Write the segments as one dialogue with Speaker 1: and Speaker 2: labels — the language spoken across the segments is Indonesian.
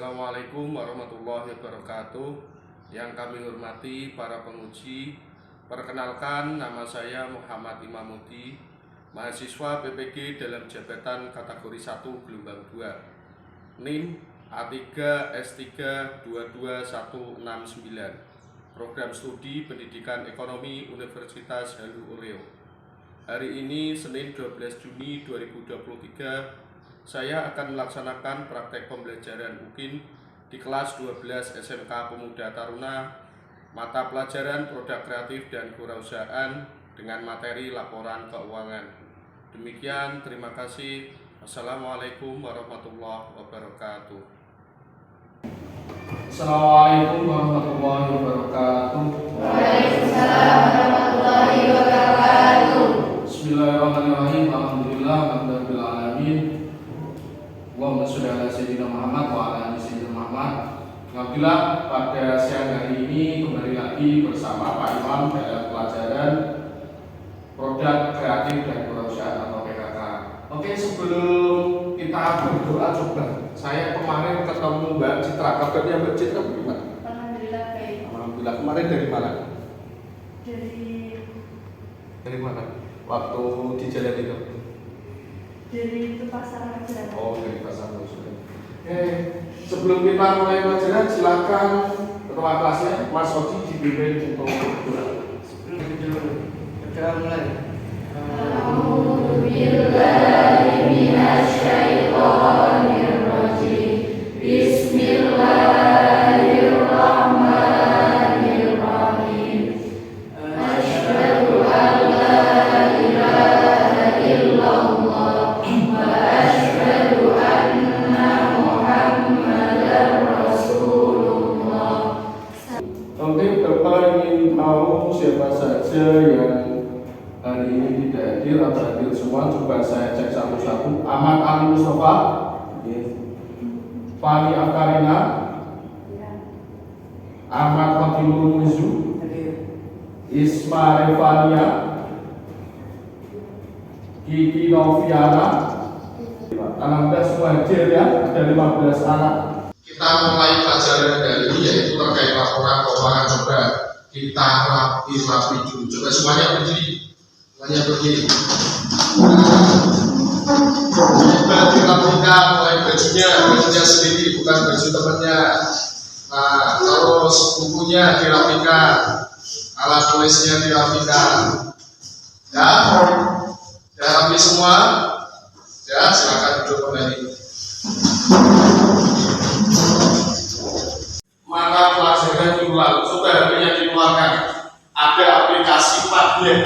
Speaker 1: Assalamualaikum warahmatullahi wabarakatuh. Yang kami hormati para penguji, perkenalkan nama saya Muhammad Imamuddin, mahasiswa PPG dalam jabatan kategori 1 gelombang 2, NIM A3 S3 22169, program studi pendidikan ekonomi Universitas Halu Oleo. Hari ini Senin 12 Juni 2023, saya akan melaksanakan praktek pembelajaran UKIN di kelas 12 SMK Pemuda Taruna, mata pelajaran produk kreatif dan kewirausahaan dengan materi laporan keuangan. Demikian, terima kasih. Assalamualaikum warahmatullahi wabarakatuh.
Speaker 2: Assalamualaikum warahmatullahi wabarakatuh.
Speaker 3: Waalaikumsalam warahmatullahi wabarakatuh.
Speaker 2: Bismillahirrahmanirrahim. Alhamdulillah rabbil alamin. Allahumma sholli ala sayyidina Muhammad wa ala ali sayyidina Muhammad. Alhamdulillah, pada siang hari ini kembali lagi bersama Pak Imam dalam pelajaran produk kreatif dan kewirausahaan atau PKK. Oke, sebelum kita berdoa, coba saya kemarin ketemu Mbak Citra. Kabarnya Mbak Citra bagaimana?
Speaker 3: Alhamdulillah baik.
Speaker 2: Alhamdulillah. Kemarin dari mana?
Speaker 3: Dari
Speaker 2: mana? Waktu di jalan itu?
Speaker 3: itu pasar Raja.
Speaker 2: Oh, dari pasar Raja. Oke, sebelum kita mulai pelajaran, silakan ketua kelasnya Mas Oji dipimpin untuk berdoa.
Speaker 4: Berdoa mulai.
Speaker 3: A'udzubillahi minasyaitonir rajim. Bismillahirrahmanirrahim. Asyhadu an la ilaha illallah wa asyhadu anna Muhammadar Rasulullah.
Speaker 2: Oke, Bapak ingin tahu siapa saja yang hari ini tidak hadir atau hadir semua? Coba saya cek satu-satu. Ahmad Ali Mustafa, Fani Akarina, Ahmad Fatimul Muzu, Isma Revania, Kiki Noviana. Alhamdulillah semua hadir ya, ada 15 anak. Kita mulai pelajaran dari ini yaitu terkait laporan keuangan. Coba kita rapi dulu. Coba semuanya berdiri. Coba dirapikan mulai bajunya sendiri, bukan baju temannya. Nah, terus bukunya dirapikan, alat tulisnya dirapikan. Ya, rapi semua. Ya, silakan duduk kembali. Maka pelajaran diulang. Coba HP-nya dikeluarkan. Ada aplikasi Padlet.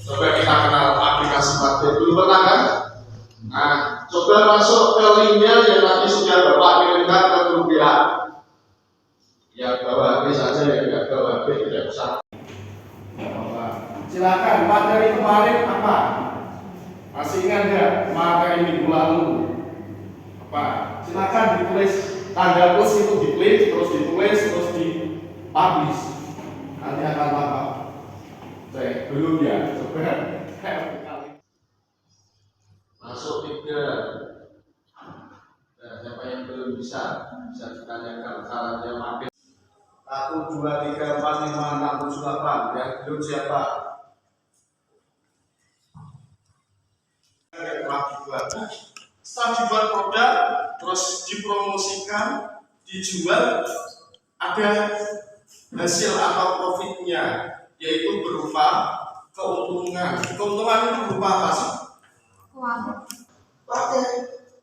Speaker 2: Coba kita kenal aplikasi Padlet. Belum pernah kan? Nah, coba masuk ke linknya yang nanti sudah Bapak kirimkan ke grup WA. Ya, bawa HP saja, ya tidak bawa HP tidak usah. Silakan, materi kemarin apa? Masih ingat nggak materi minggu lalu? Apa? Silakan ditulis, tanda plus itu diklik, terus ditulis, terus dipublish. Nanti akan apa? Belum ya, coba masuk 3. Nah, siapa yang belum bisa ditanyakan caranya makin 1, 2, 3, 4, 5, 6, 7, 8. Ya, belum siapa? Setelah dibuat produk, terus dipromosikan, dijual, ada hasil atau profitnya, yaitu berupa keuntungan. Keuntungan itu berupa apa sih? Pakai.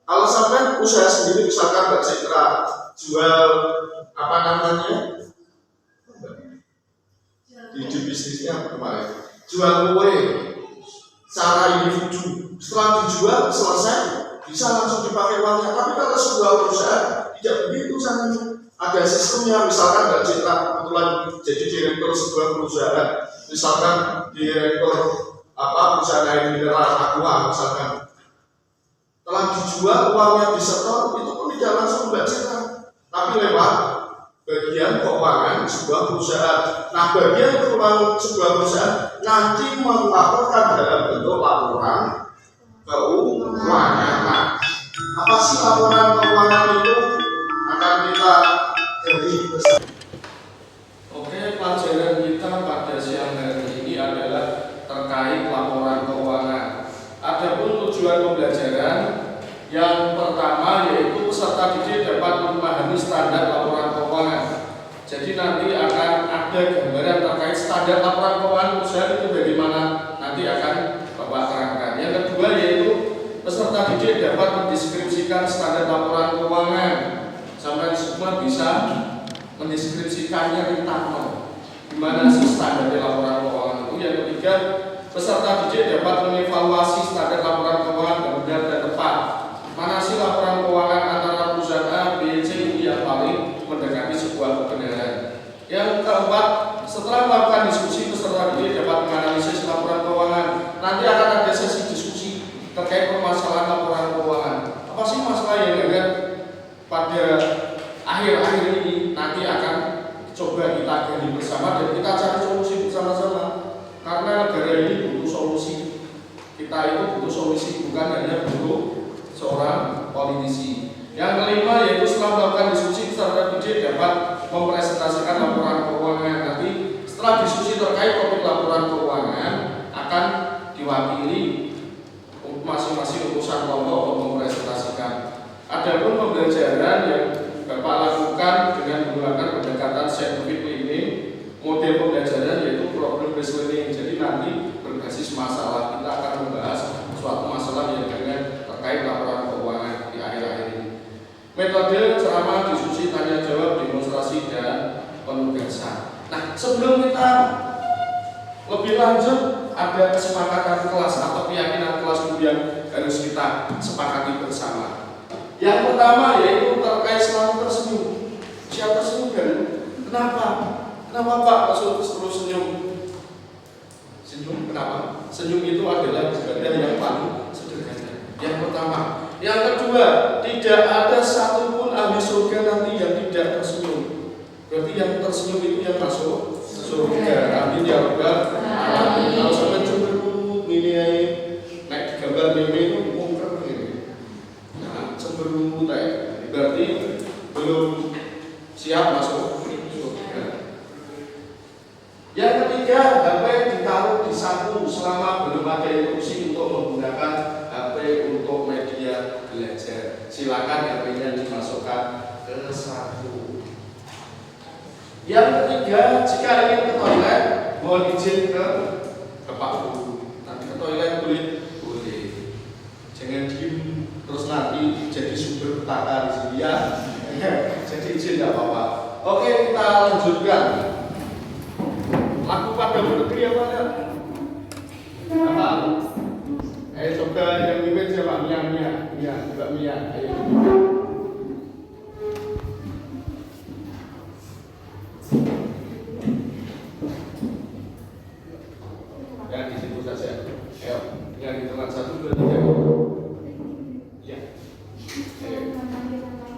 Speaker 2: Kalau sampai usaha sendiri, misalkan Mbak Citra jual apa namanya di bisnisnya kemarin, jual kue secara individu. Setelah dijual selesai, bisa langsung dipakai uangnya. Tapi kalau sebuah perusahaan tidak begitu caranya. Ada sistemnya. Misalkan Mbak Citra kebetulan jadi direktur sebuah perusahaan, misalkan direktur perusahaan air mineral Aqua misalkan. Telah dijual, uangnya disetor, itu pun tidak langsung Mbak Citra, tapi lewat bagian keuangan sebuah perusahaan. Nah, bagian keuangan sebuah perusahaan nanti melaporkan dalam bentuk laporan keuangan. Nah, apa sih laporan keuangan itu? Akan kita
Speaker 1: tujuan pembelajaran. Yang pertama yaitu peserta didik dapat memahami standar laporan keuangan. Jadi nanti akan ada gambaran terkait standar laporan keuangan perusahaan itu bagaimana, nanti akan Bapak terangkan. Yang kedua yaitu peserta didik dapat mendeskripsikan standar laporan keuangan. Sampai semua bisa mendeskripsikannya ritano. Gimana sih standar laporan keuangan itu? Yang ketiga, peserta didik dapat mengevaluasi standar laporan keuangan yang benar dan tepat. Mana sih laporan keuangan antara perusahaan A, B, C ini yang paling mendekati sebuah kebenaran. Yang keempat, setelah melakukan diskusi, peserta didik dapat menganalisis laporan keuangan. Nanti akan ada sesi diskusi terkait permasalahan laporan keuangan. Apa sih masalah yang ada pada akhir-akhir ini? Nanti akan coba kita gali bersama dan kita cari solusi bersama-sama. Karena negara ini butuh solusi. Kita itu butuh solusi, bukan hanya butuh seorang politisi. Yang kelima yaitu setelah melakukan diskusi, peserta didik dapat mempresentasikan laporan keuangan. Nanti setelah diskusi terkait topik laporan keuangan akan diwakili masing-masing utusan kelompok untuk mempresentasikan. Adapun pembelajaran yang Bapak lakukan dengan menggunakan pendekatan scientific learning, model pembelajaran yaitu problem based learning. Jadi nanti berbasis masalah, kita akan membahas suatu masalah yang dengan terkait laporan keuangan di akhir-akhir ini. Metode ceramah, diskusi, tanya jawab, demonstrasi, dan penugasan. Nah, sebelum kita lebih lanjut, ada kesepakatan kelas atau keyakinan kelas yang harus kita sepakati bersama. Yang pertama yaitu terkait selalu tersenyum. Siapa tersenyum kan? Kenapa? Kenapa Pak terus senyum? Senyum kenapa? Senyum itu adalah ibadah yang paling sederhana. Yang pertama. Yang kedua, tidak ada satupun ahli surga nanti yang tidak tersenyum. Berarti yang tersenyum itu yang masuk surga. Amin ya rabbal alamin. Kalau sampai cemberut ini naik gambar meme itu mungker ini. Nah, cemberut berarti belum siap masuk surga. Yang ketiga, HP ditaruh di saku selama belum ada instruksi untuk menggunakan HP untuk media belajar. Silakan HP-nya dimasukkan ke saku. Yang ketiga, jika ingin ke toilet, mohon izin ke Pak Guru. Nanti ke toilet boleh, jangan diem terus nanti jadi sumber petaka di sini ya. Jadi izin tidak apa-apa. Oke, kita lanjutkan. Lagu pada negeri apa ya? Apa? Coba yang mimpin siapa? Mia, Mbak Mia. Ayo. Yang di situ saja. Ayo, yang di tempat 1, 2, 3. Ya. Ayo.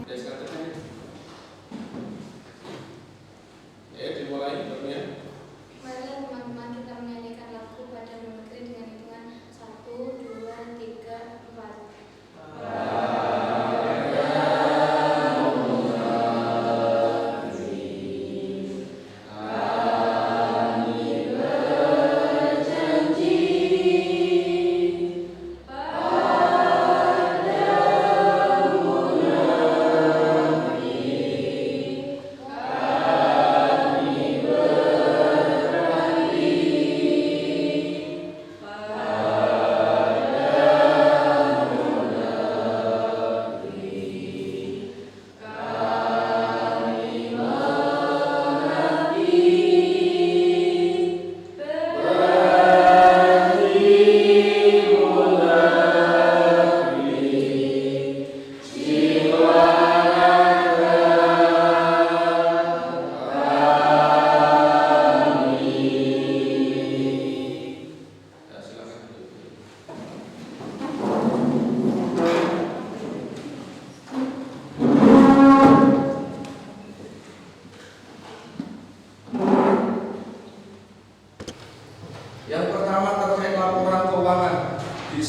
Speaker 1: Ya sekarang. Dimulai Mbak.
Speaker 3: Mari teman-teman kita menyanyikan lagu pada negeri dengan hitungan 1, 2, 3, 4.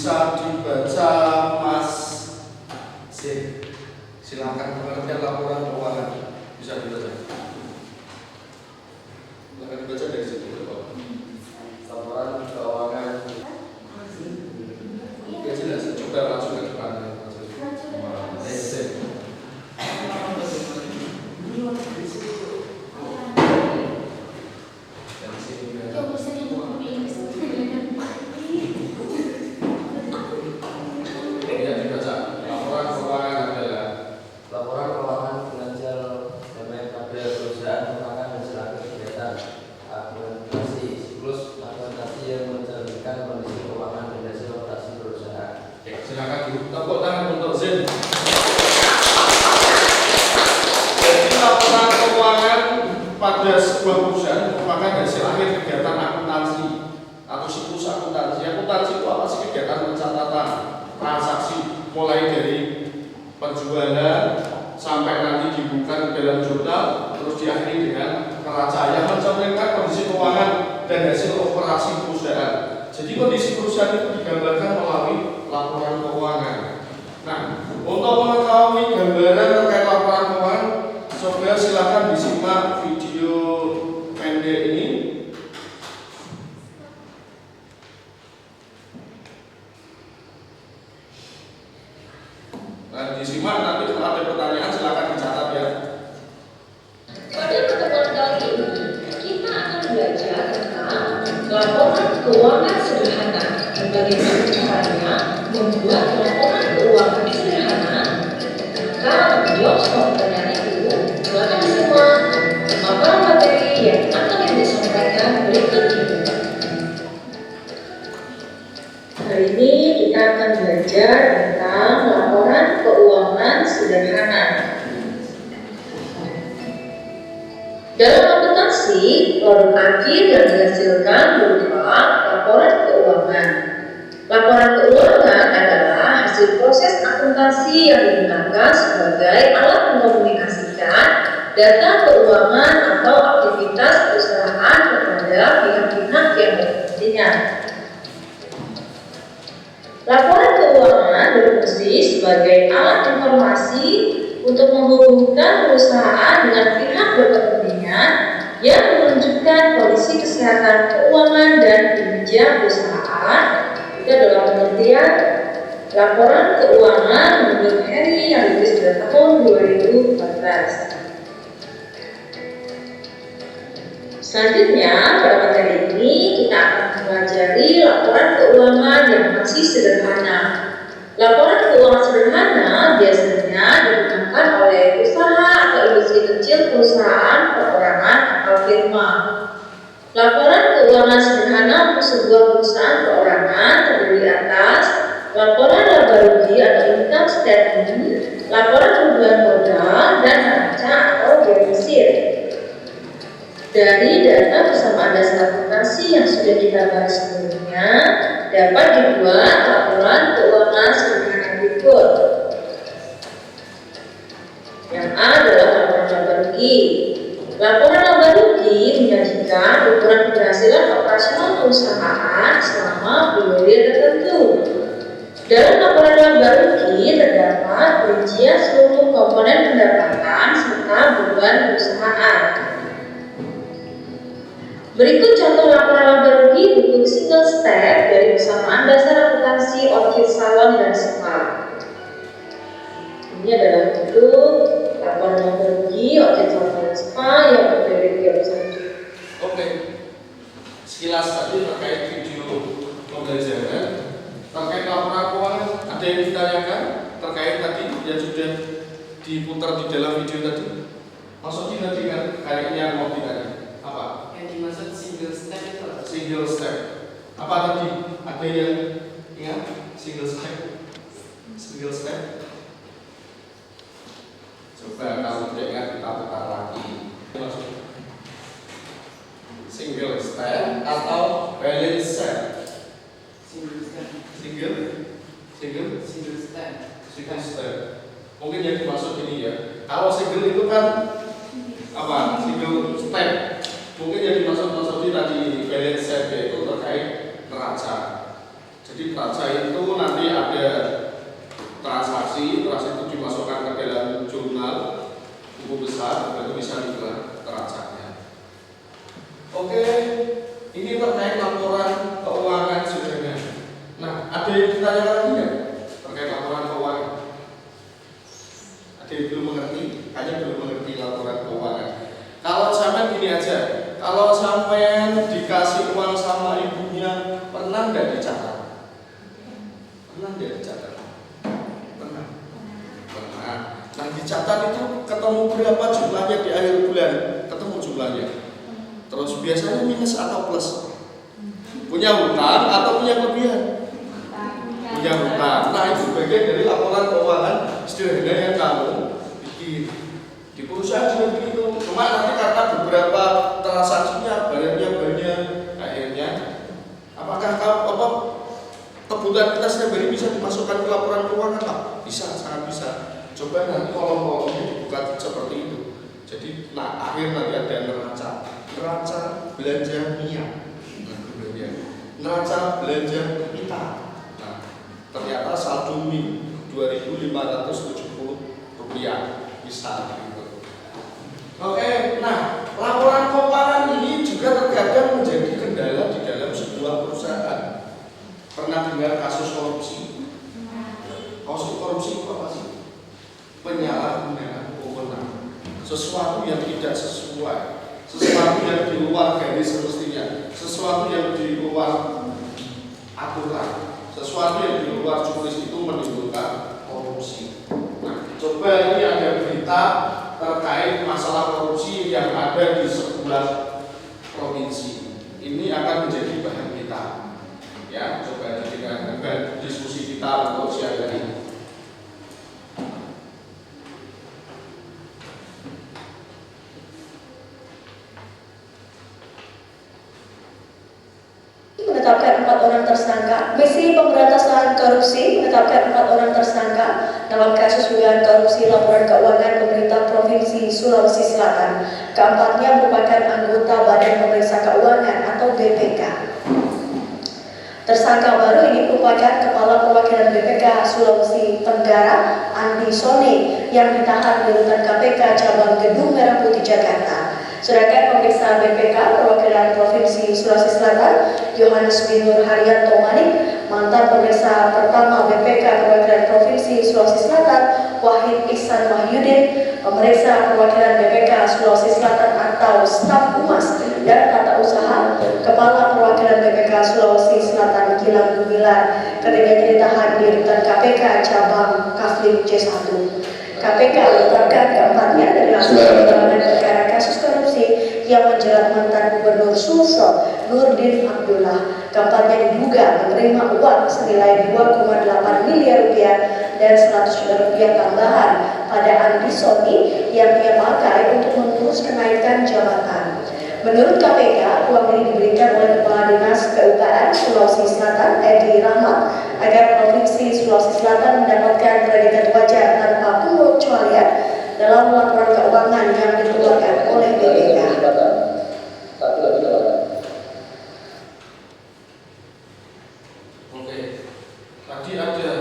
Speaker 1: bisa dibaca Mas Zin. Silakan pengertian laporan keuangan bisa dibaca. Silakan dibaca dari situ, Pak. Laporan keuangan. Ya jelas. Silakan dulu. Tepuk tangan untuk Zen. Jadi laporan keuangan pada sebuah perusahaan merupakan hasil akhir kegiatan akuntansi atau siklus akuntansi. Akuntansi itu apa sih? Kegiatan pencatatan transaksi mulai dari penjualan sampai nanti dibuka ke dalam jurnal, terus diakhiri dengan neraca yang mencerminkan kondisi keuangan dan hasil operasi perusahaan. Jadi kondisi perusahaan itu digambarkan melalui laporan keuangan. Nah, untuk mengetahui gambaran terkait laporan keuangan, coba silakan disimak video pendek ini. Nah, disimak, nanti kalau ada pertanyaan silakan dicatat ya.
Speaker 5: Pada pertemuan kali ini, kita akan belajar tentang laporan keuangan sederhana dan bagaimana caranya membuat laporan keuangan sederhana. Maka menjawab semua pertanyaan itu, silakan disimak pemaparan materi yang akan disampaikan berikut ini. Hari ini kita akan belajar tentang laporan keuangan sederhana. Dalam akuntansi, produk akhir yang dihasilkan berupa laporan keuangan. Laporan keuangan adalah hasil proses akuntansi yang digunakan sebagai alat mengkomunikasikan data keuangan atau aktivitas perusahaan kepada pihak-pihak yang berkepentingan. Laporan keuangan berfungsi sebagai alat informasi untuk menghubungkan perusahaan dengan pihak berkepentingan yang menunjukkan kondisi kesehatan keuangan dan kinerja perusahaan. Itu adalah pengertian laporan keuangan menurut Harry yang ditulis pada tahun 2014. Selanjutnya, pada materi ini kita akan mempelajari laporan keuangan yang masih sederhana. Laporan keuangan sederhana biasanya digunakan oleh usaha atau industri kecil, perusahaan, perorangan, atau firma. Laporan keuangan sederhana untuk sebuah perusahaan perorangan terdiri atas laporan laba rugi atau income statement, laporan kerugian modal, dan neraca atau defisit. Dari data persamaan dasar akuntansi yang sudah kita bahas sebelumnya, dapat dibuat laporan keuangan sederhana berikut. Yang A adalah laporan laba rugi. Laporan laba rugi menyajikan ukuran keberhasilan operasional perusahaan selama periode tertentu. Dalam laporan laba rugi terdapat perincian seluruh komponen pendapatan serta beban perusahaan. Berikut contoh laporan laba rugi bentuk single step dari persamaan dasar akuntansi Orchid Salon dan Spa. Ini adalah bentuk laporan laba rugi Orchid Salon dan Spa yang berdiri 31.
Speaker 1: Oke. Sekilas tadi terkait video pembelajaran terkait laporan keuangan, ada yang ditanyakan terkait tadi yang sudah diputar di dalam video tadi? Maksudnya tadi kan kayaknya mau ditanya apa?
Speaker 4: Yang dimaksud single step itu apa?
Speaker 1: Single step. Apa tadi? Ada yang ingat single step? Single step. Coba kalau tidak ingat kita putar lagi. Single step atau balance step?
Speaker 4: Single step.
Speaker 1: Single
Speaker 4: Single
Speaker 1: step. Mungkin yang dimaksud ini ya. Kalau single itu kan apa? Single step. Mungkin yang dimaksud tadi balance step itu terkait neraca. Jadi neraca itu nanti ada transaksi itu dimasukkan ke dalam jurnal buku besar, itu bisa dibuat neracanya. Oke, ini terkait laporan keuangan sederhana. Nah, ada yang ditanyakan lagi nggak terkait laporan keuangan? Ada yang belum mengerti? Hanya belum mengerti laporan keuangan. Kalau sampai gini aja, kalau sampai dikasih uang sama ibunya, pernah nggak dicatat? Pernah nggak dicatat? Pernah. Nah, dicatat itu ketemu berapa jumlahnya di akhir bulan? Ketemu jumlahnya. Terus biasanya minus atau plus? Punya hutang atau punya kelebihan?
Speaker 2: punya hutang. Nah, itu bagian dari laporan keuangan sederhana yang kamu bikin. Di perusahaan juga begitu. Cuma nanti karena beberapa transaksinya barangnya banyak, akhirnya apakah kebutuhan kita setiap hari bisa dimasukkan ke laporan keuangan, Pak? Bisa, sangat bisa. Coba nanti kolom-kolomnya dibuka seperti itu. Jadi, akhir nanti ada neraca belanja minyak, neraca belanja kita. Nah, ternyata saldo min 2.570 rupiah bisa. Oke, nah laporan keuangan ini juga terkadang menjadi kendala di dalam sebuah perusahaan. Pernah dengar kasus korupsi? Kasus korupsi itu apa sih? Penyalahgunaan wewenang, sesuatu yang tidak sesuai, sesuatu yang di luar garis semestinya, sesuatu yang di luar aturan, sesuatu yang di luar juris itu menimbulkan korupsi. Nah, coba ini ada berita terkait masalah korupsi yang ada di sebuah provinsi. Ini akan menjadi bahan kita. Ya, coba jadikan bahan diskusi kita untuk siang hari ini.
Speaker 5: Menetapkan 4 orang tersangka. Komisi Pemberantasan Korupsi menetapkan 4 orang tersangka dalam kasus dugaan korupsi laporan keuangan pemerintah Provinsi Sulawesi Selatan. Keempatnya merupakan anggota Badan Pemeriksa Keuangan atau BPK. Tersangka baru ini merupakan Kepala Perwakilan BPK Sulawesi Tenggara, Andi Sone, yang ditahan di rutan KPK Cabang Gedung Merah Putih, Jakarta. Sedangkan pemeriksa BPK Perwakilan Provinsi Sulawesi Selatan, Yohanes Binur Haryanto Manik, mantan pemeriksa pertama BPK Perwakilan Provinsi Sulawesi Selatan, Wahid Ihsan Wahyudin, pemeriksa perwakilan BPK Sulawesi Selatan atau staf humas dan tata usaha, Kepala Perwakilan BPK Sulawesi Selatan Gilang Gumilar, ketiganya ditahan di rutan KPK Cabang Kafling C1. KPK menetapkan keempatnya dari hasil pengembangan perkara kasus korupsi yang menjerat mantan Gubernur Sulsel Nurdin Abdullah. Keempatnya diduga menerima uang senilai 2,8 miliar rupiah dan 100 juta rupiah tambahan pada Andi Soni yang ia pakai untuk mengurus kenaikan jabatan. Menurut KPK, uang ini diberikan oleh Kepala Dinas PUPR Sulawesi Selatan, Edi Rahmat, agar Provinsi Sulawesi Selatan mendapatkan predikat wajar tanpa pengecualian dalam laporan keuangan yang dikeluarkan oleh BPK.
Speaker 2: Oke, tadi ada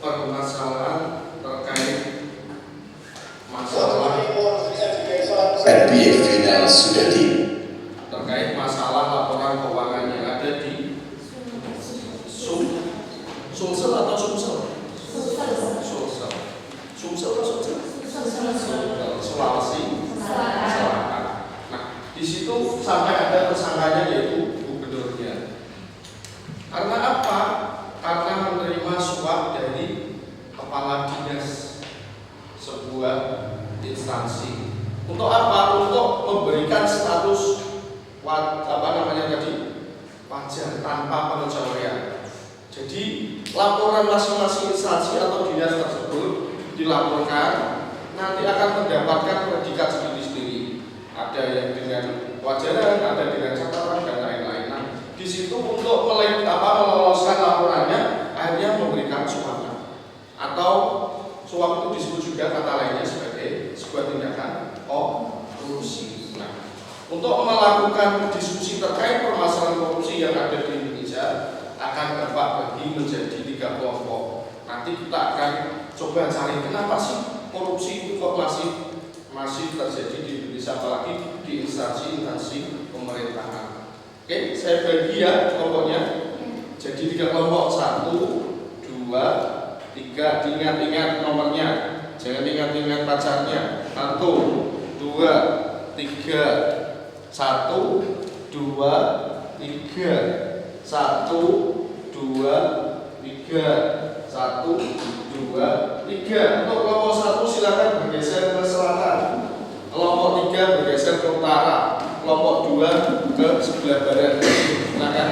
Speaker 2: permasalahan terkait masalah
Speaker 6: RPF final sudah
Speaker 2: terkait masalah laporan keuangan yang ada di Sulsel atau Sumsel? Sulsel. Sumsel atau Sulsel? Sulawesi Selatan. Nah, di situ sampai ada tersangkanya yaitu gubernurnya. Karena apa? Karena menerima suap dari kepala dinas sebuah instansi. Untuk apa? Untuk memberikan status wajar tanpa pengecualian. Jadi laporan masing-masing instansi atau dinas tersebut dilaporkan nanti akan mendapatkan predikat sendiri-sendiri. Ada yang dengan wajaran, ada dengan catatan dan lain-lain. Nah, di situ untuk meloloskan laporannya akhirnya memberikan suap atau suap itu disebut juga kata lainnya sebagai sebuah tindakan korupsi. Nah, untuk melakukan diskusi terkait permasalahan korupsi yang ada di Indonesia akan Bapak bagi menjadi 3 kelompok. Nanti kita akan coba cari kenapa sih korupsi itu kok masih terjadi di Indonesia, apalagi di instansi pemerintahan. Oke, saya bagi ya kelompoknya. Jadi 3 kelompok, 1, 2, 3. Ingat-ingat nomornya, jangan ingat-ingat pacarnya. 1, 2, 3. 1, 2, 3. 1, 2, 3. 1, 2, 3. Untuk kelompok 1 silakan bergeser ke selatan. Kelompok 3 bergeser ke utara. Kelompok 2 ke sebelah barat. Silakan.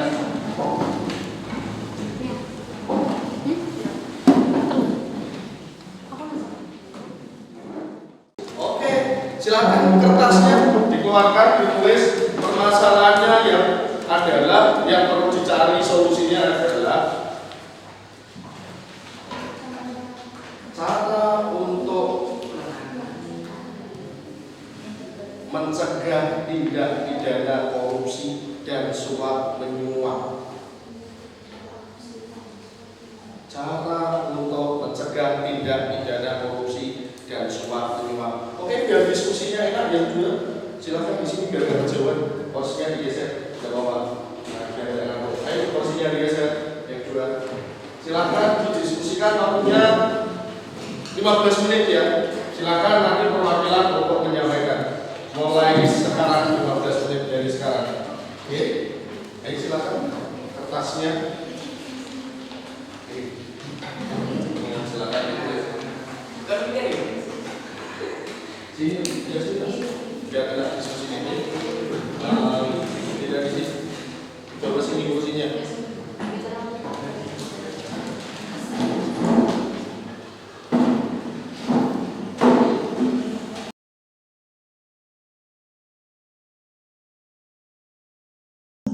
Speaker 1: Silakan kertasnya dikeluarkan, ditulis permasalahannya yang perlu dicari solusinya adalah cara untuk mencegah tindak pidana korupsi dan suap menyuap. Cara untuk mencegah tindak pidana korupsi dan suap menyuap. Oke, biar diskusinya enak yang dua. Silakan di sini biar nggak kejauhan. Posisinya digeser, tidak apa-apa. Nah, biar nggak ngantuk. Ayo posisinya digeser yang dua. Silakan didiskusikan waktunya 15 menit ya. Silakan nanti perwakilan untuk menyampaikan. Mulai sekarang 15 menit dari sekarang. Oke. Ayo silakan kertasnya. Oke. Silakan ditulis. Sini, ya sudah. Biar enak diskusi ini. Tidak di sini. Coba sini kursinya.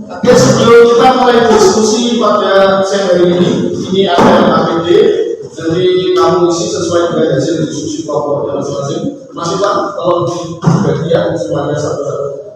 Speaker 2: Oke, sebelum kita mulai diskusi pada siang hari ini ada APD, jadi kamu isi sesuai dengan hasil diskusi kelompoknya masing-masing. Masih Pak, tolong dibagi ya semuanya satu-satu.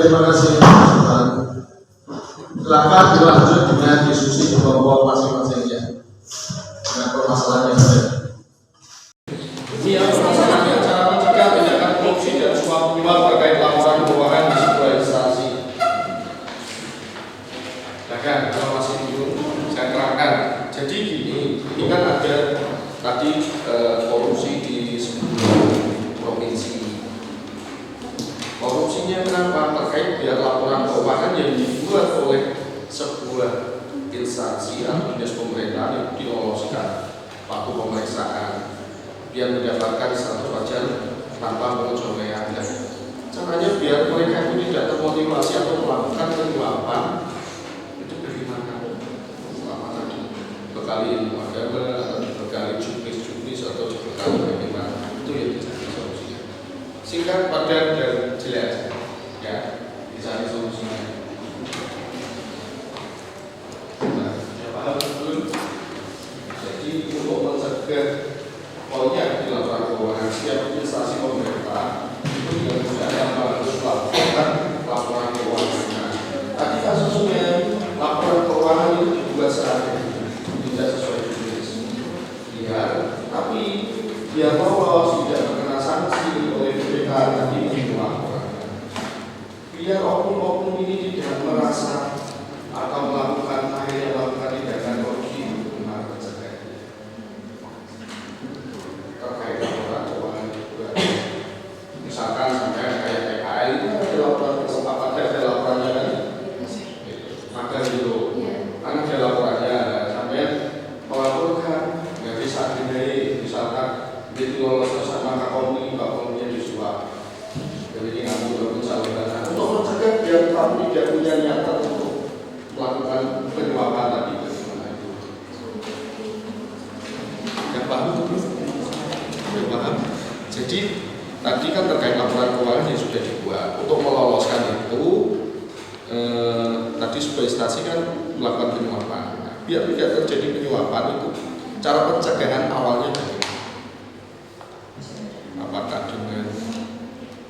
Speaker 2: Terima kasih teman-teman. Silakan dilanjut dengan diskusi di kelompok masing-masing ya. Dengan permasalahan yang ada.
Speaker 1: Ini permasalahannya cara mencegah tindakan korupsi dan suap menyuap terkait laporan keuangan di sebuah instansi. Silakan kalau masih bingung saya terangkan. Jadi ini kan ada tadi korupsi di sebuah provinsi. Korupsinya kenapa? Terkait biar laporan keuangan yang dibuat oleh sebuah instansi atau dinas pemerintahan itu diloloskan waktu pemeriksaan biar mendapatkan status wajar tanpa pengecualian. Caranya biar mereka itu tidak termotivasi atau melakukan penyuapan itu bagaimana? Selama tadi bekali ilmu agama atau bekali juknis atau bekali bagaimana itu yang dicari solusinya. Singkat, padat dan jelas ya, dicari solusinya. Nah, ya paham belum? Jadi untuk mencegah pokoknya di laporan keuangan setiap instansi pemerintah itu juga tidak harus melakukan laporan keuangan. Tadi kasusnya laporan keuangan itu dibuat seadanya, tidak sesuai juknis. Ya, tapi biar lolos tidak terkena sanksi oleh BPK tadi itu laporan. Biar oknum-oknum ini tidak merasa atau melakukan tindakan korupsi gimana mencegah terkait laporan keuangan juga. Misalkan sampai kayak PKL itu ada laporan ada laporannya kan, maka dulu kan ada laporannya sampai melaporkan nggak bisa dinilai misalkan itu lolos sama kakomnya disuap. Jadi ngambil pencalonan untuk mencegah biar kamu tidak punya niatan untuk melakukan penyuapan tadi bagaimana itu. Yang paham itu? Yang paham? Jadi tadi kan terkait laporan keuangan yang sudah dibuat untuk meloloskan itu tadi sebuah instansi kan melakukan penyuapan. Biar tidak terjadi penyuapan itu cara pencegahan awalnya bagaimana? Apakah dengan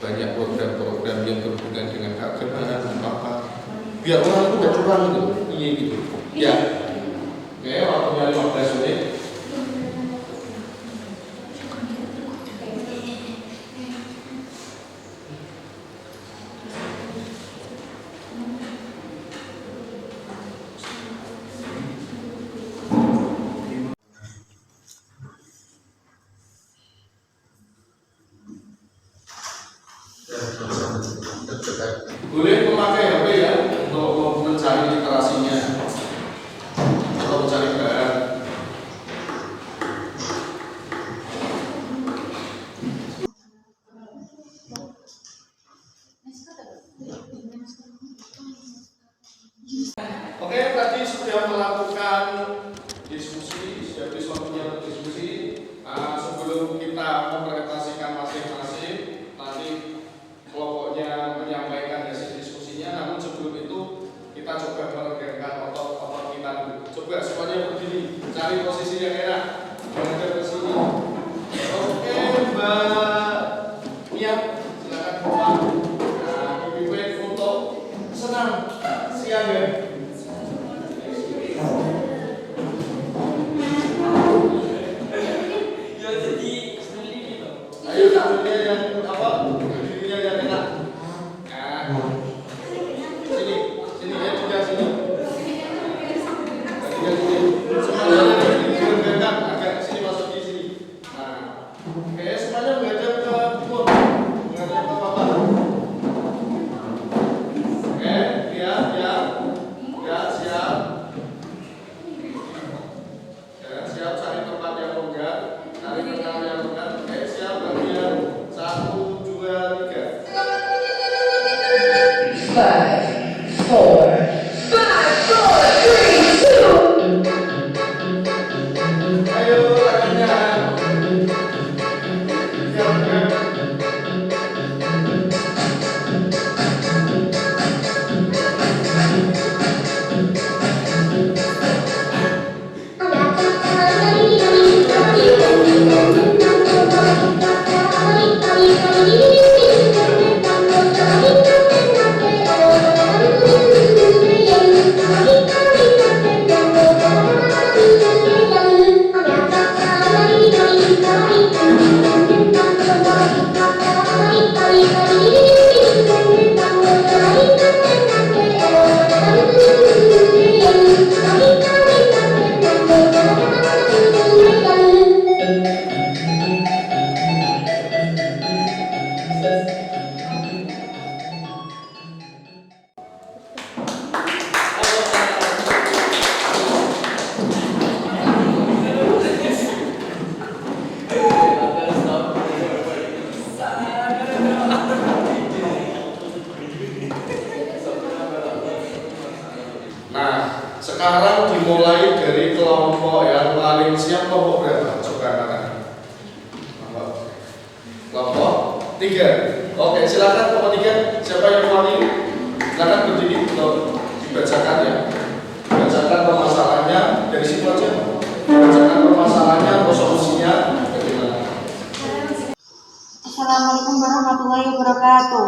Speaker 1: banyak program-program yang berhubungan dengan keagamaan apa biar orang itu tidak curang gitu, iya gitu ya. Oke, waktunya 15 menit. Boleh memakai HP ya untuk mencari literasinya atau mencari bahan. Oke, tadi sudah melakukan diskusi, sudah habis waktunya untuk diskusi. Sebelum kita mempresentasikan masing-masing, nanti kelompoknya menyampaikan hasil diskusinya. Namun sebelum itu kita coba meregangkan otot-otot kita dulu. Coba semuanya berdiri, cari posisi yang enak, menghadap ke sini. Oke, Mbak Mia, silakan keluar. Nah, pimpin foto. Senang, siap ya. Ayo tampilnya yang apa? Berdirinya yang enak. Nah, sini ya, tidak sini. Tidak sini. Semuanya diregangkan agak sini masuk di sini. Nah, oke, semuanya menghadap ke timur, menghadap ke bapak. Oke, lihat ya, siap. Ya, siap cari tempat yang longgar, cari tempat yang longgar. Oke, siap bagian 1, 2, 3.
Speaker 5: 5, 4, 5, 4, 3, 2.
Speaker 1: Ayo tangannya. Siap ya. Nah, sekarang dimulai dari kelompok yang paling siap. Kelompok berapa? Coba angkat. Kelompok 3. Oke, silakan kelompok 3. Siapa yang mulai? Silakan berdiri untuk dibacakan ya. Bacakan permasalahannya dari situ aja. Bacakan permasalahannya atau solusinya. Bagaimana?
Speaker 3: Assalamualaikum warahmatullahi wabarakatuh.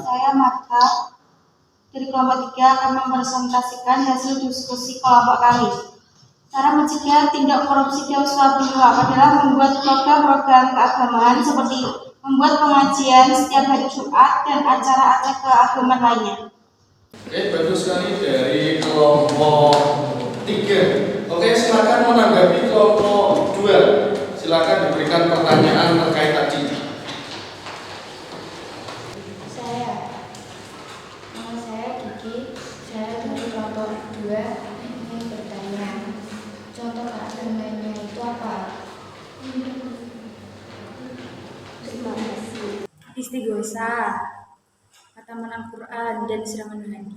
Speaker 3: Saya Marta dari kelompok 3 akan mempresentasikan hasil diskusi kelompok kami. Cara mencegah tindak korupsi dan suap menyuap adalah membuat program-program keagamaan seperti membuat pengajian setiap hari Jumat dan acara-acara keagamaan lainnya.
Speaker 1: Oke, bagus sekali dari kelompok 3. Oke, silakan menanggapi kelompok 2. Silakan diberikan pertanyaan terkait tadi.
Speaker 3: Nama saya Kiki, saya dari kelompok 2 ingin bertanya, contoh keagamaan itu apa? Terima kasih. Istighosah, khataman Al-Quran, dan siraman haji.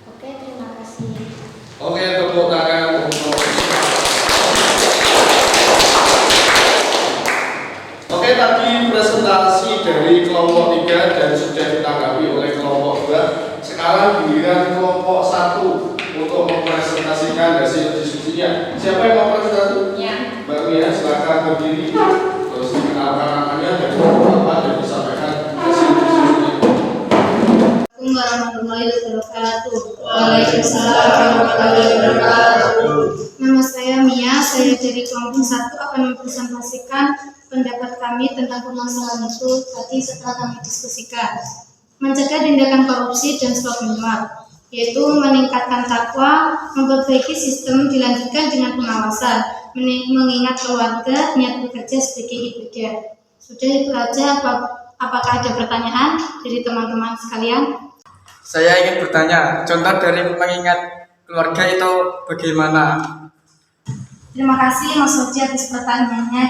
Speaker 3: Oke, terima kasih.
Speaker 1: Oke, tepuk tangan untuk. Oke, tadi presentasi dari kelompok 3 dan sudah ditanggapi oleh kelompok 2. Sekarang giliran kelompok 1 untuk mempresentasikan hasil diskusinya. Siapa yang mau presentasi?
Speaker 3: Ya.
Speaker 1: Mbak Mia, silakan berdiri. Terus dikenalkan namanya dan apa dan disampaikan hasil diskusinya.
Speaker 3: Assalamualaikum warahmatullahi wabarakatuh. Waalaikumsalam warahmatullahi wabarakatuh. Nama saya Mia, saya dari kelompok 1 akan mempresentasikan pendapat kami tentang permasalahan itu tadi setelah kami diskusikan. Mencegah tindakan korupsi dan suap menyuap, yaitu meningkatkan takwa, memperbaiki sistem, dilanjutkan dengan pengawasan, mengingat keluarga, niat bekerja sebagai ibadah. Sudah itu aja. Apakah ada pertanyaan dari teman-teman sekalian?
Speaker 7: Saya ingin bertanya, contoh dari mengingat keluarga itu bagaimana?
Speaker 3: Terima kasih Mas Oji atas pertanyaannya.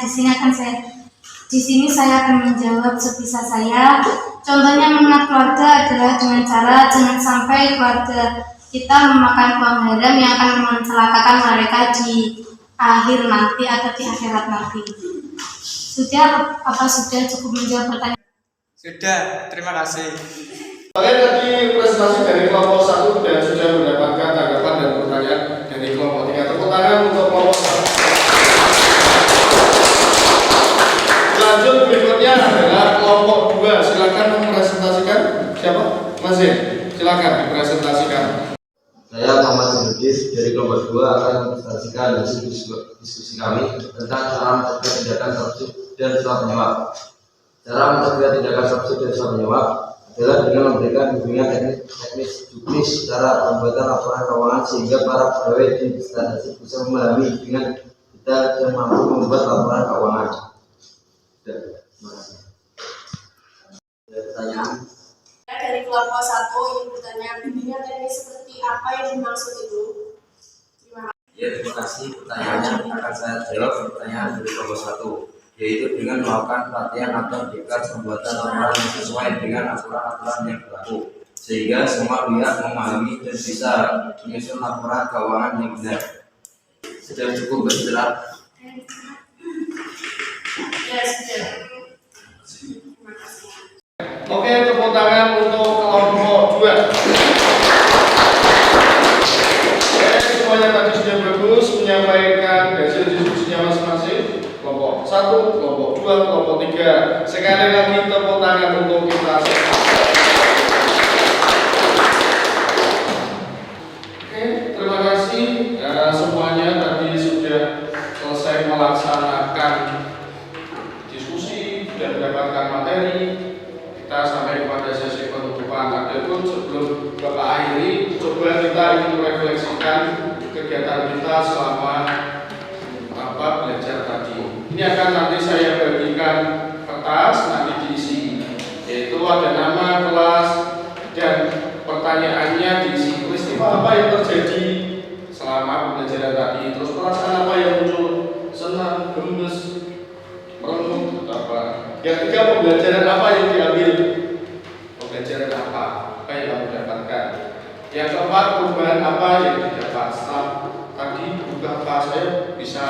Speaker 3: Di sini saya akan menjawab sebisa saya. Contohnya mengenal keluarga adalah dengan cara jangan sampai keluarga kita memakan uang haram yang akan mencelakakan mereka di akhir nanti atau di akhirat nanti. Sudah cukup menjawab pertanyaan?
Speaker 7: Sudah, terima kasih.
Speaker 1: Kalian tadi presentasi dari kelompok 1 dan sudah mendapatkan tanggapan dan pertanyaan dari kelompok 3. Tepuk tangan untuk kelompok 1. Lanjut berikutnya adalah kelompok 2. Silakan mempresentasikan. Siapa? Mas Zen. Silakan dipresentasikan.
Speaker 8: Saya Muhammad Zainuddin dari kelompok 2 akan mempresentasikan hasil diskusi kami tentang cara mencegah tindakan korupsi dan suap menyuap. Cara mencegah tindakan korupsi dan suap menyuap adalah dengan memberikan bimbingan teknis juknis cara pembuatan laporan keuangan sehingga para pegawai di instansi bisa memahami dengan detail dan mampu membuat laporan keuangan. Terima kasih. Ada pertanyaan?
Speaker 9: Dari kelompok 1 ingin bertanya, bimbingan teknis seperti apa yang dimaksud itu?
Speaker 8: Ya, terima kasih. Pertanyaannya akan saya jawab pertanyaan dari kelompok 1, yaitu dengan melakukan pelatihan atau diklat pembuatan laporan yang sesuai dengan aturan-aturan yang berlaku, sehingga semua pihak memahami dan bisa menyusun laporan keuangan yang benar. Sudah cukup berjelas?
Speaker 9: Ya, sudah.
Speaker 1: Oke, tepuk tangan untuk kelompok 2. Semuanya tadi sudah bagus menyampaikan hasil diskusinya masing-masing. Kelompok 1, kelompok 2, kelompok 3. Sekali lagi tepuk tangan untuk kita. Oke, terima kasih. Semuanya tadi sudah selesai melaksanakan diskusi dan mendapatkan materi. Kita sampai kepada sesi penutupan. Adapun sebelum Bapak akhiri, coba kita ingin merefleksikan kegiatan kita selama belajar tadi. Ini akan nanti saya bagikan kertas, nanti diisi, yaitu ada nama, kelas, dan pertanyaannya diisi. Peristiwa apa yang terjadi selama pembelajaran tadi? Terus perasaan apa yang muncul? Senang, gemes, merenung, apa? Yang ketiga, pembelajaran apa yang diambil? Pembelajaran apa yang kamu dapatkan? Yang keempat, perubahan apa yang didapat setelah tadi berubah apa saya bisa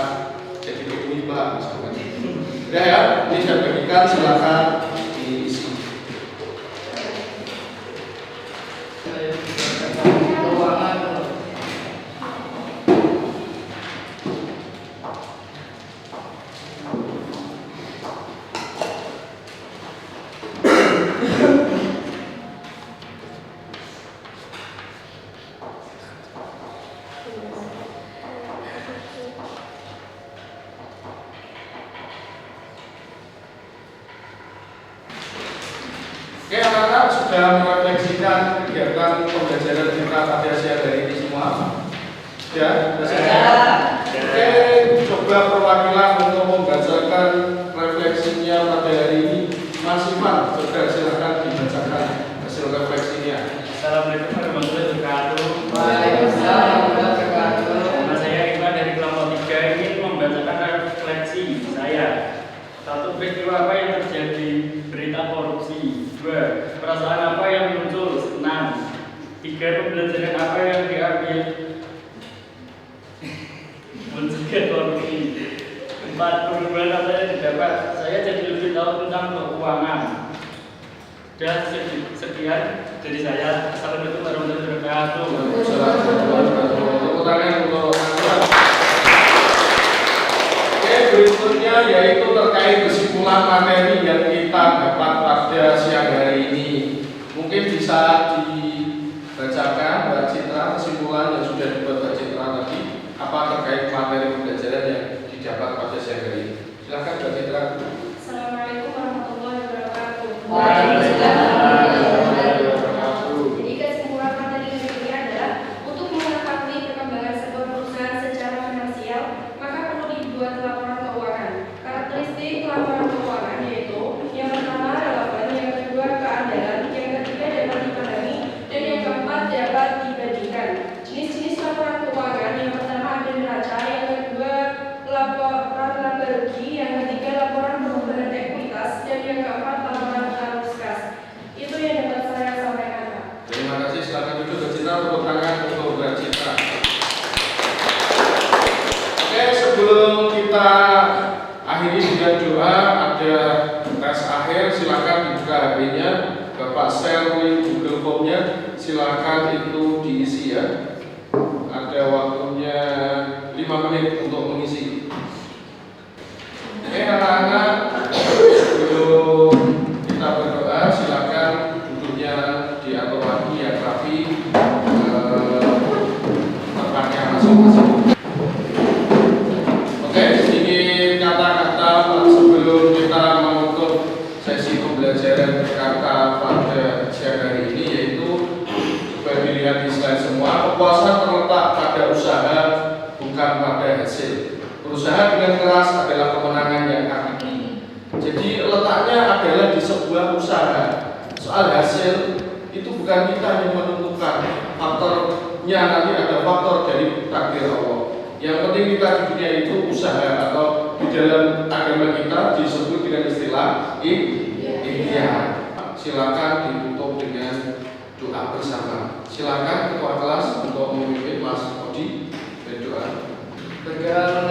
Speaker 1: jadi begini Pak misalkan. Udah ya, ini saya bagikan, silakan diisi. Oke, anak-anak sudah merefleksikan kegiatan pembelajaran kita pada siang hari ini semua? Ya, Oke, coba perwakilan untuk membacakan refleksinya pada hari ini. Mas Ivan, coba silakan dibacakan hasil refleksinya.
Speaker 10: Assalamualaikum warahmatullahi wabarakatuh.
Speaker 4: Waalaikumsalam warahmatullahi wabarakatuh.
Speaker 10: Nama saya Ivan dari kelompok 3 ingin membacakan refleksi saya. 1. Peristiwa apa yang terjadi? Berita korupsi. 2. Perasaan apa yang muncul? Senang. 3. Pembelajaran apa yang diambil? Mencegah korupsi. 4. Perubahan apa yang didapat? Saya jadi lebih tahu tentang keuangan. Dan sekian dari saya. Assalamualaikum warahmatullahi wabarakatuh.
Speaker 1: Oke, berikutnya yaitu terkait kesimpulan materi yang kita dapat pada siang hari ini. Mungkin bisa dibacakan Mbak Citra kesimpulan yang sudah dibuat Mbak Citra tadi, apa terkait materi pembelajaran yang didapat pada siang hari ini. Silakan Mbak Citra.
Speaker 9: Assalamualaikum warahmatullahi wabarakatuh. Jadi kesimpulan materi hari ini adalah untuk mengetahui perkembangan sebuah perusahaan secara finansial, maka perlu dibuat laporan keuangan. Karakteristik laporan keuangan yaitu
Speaker 1: tepuk tangan untuk Mbak Citra. Oke, sebelum kita akhiri dengan doa, ada tes akhir. Silakan dibuka HP-nya, Bapak share link Google Form-nya. Silakan itu diisi ya. Ada waktunya 5 menit untuk mengisi. Oke, anak-anak, sebelum kita berdoa, silakan duduknya diatur lagi yang rapi, tempatnya masing-masing. Oke, sedikit kata-kata sebelum kita menutup sesi pembelajaran PKK pada siang hari ini, yaitu supaya dilihat di slide semua, kepuasan terletak pada usaha, bukan pada hasil. Berusaha dengan keras adalah kemenangan yang hakiki. Jadi letaknya adalah di sebuah usaha. Soal hasil itu bukan kita yang menentukan. Faktornya nanti ada faktor dari takdir Allah. Yang penting kita di dunia itu usaha, atau di dalam agama kita disebut dengan istilah ikhtiar. Silakan ditutup dengan doa bersama. Silakan ketua kelas untuk memimpin Mas Odi berdoa.
Speaker 7: Bergerak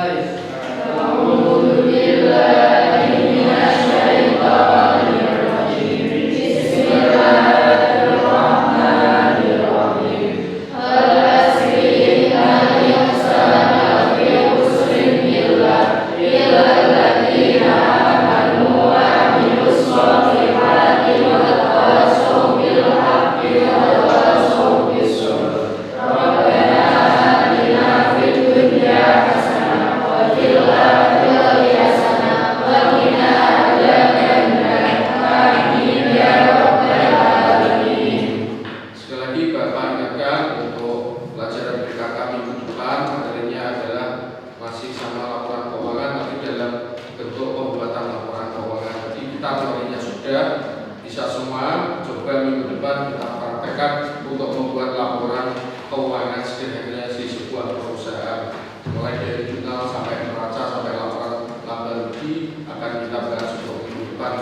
Speaker 1: bisa semua. Coba minggu depan kita praktekkan untuk membuat laporan keuangan sederhana di sebuah perusahaan, mulai dari jurnal sampai neraca sampai laporan laba rugi akan kita bahas untuk minggu depan.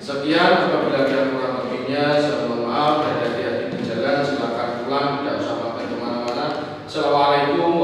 Speaker 1: Sekian, apabila ada kurang lebihnya saya mohon maaf, dan hati-hati di jalan silakan pulang, tidak usah mampir kemana-mana. Assalamualaikum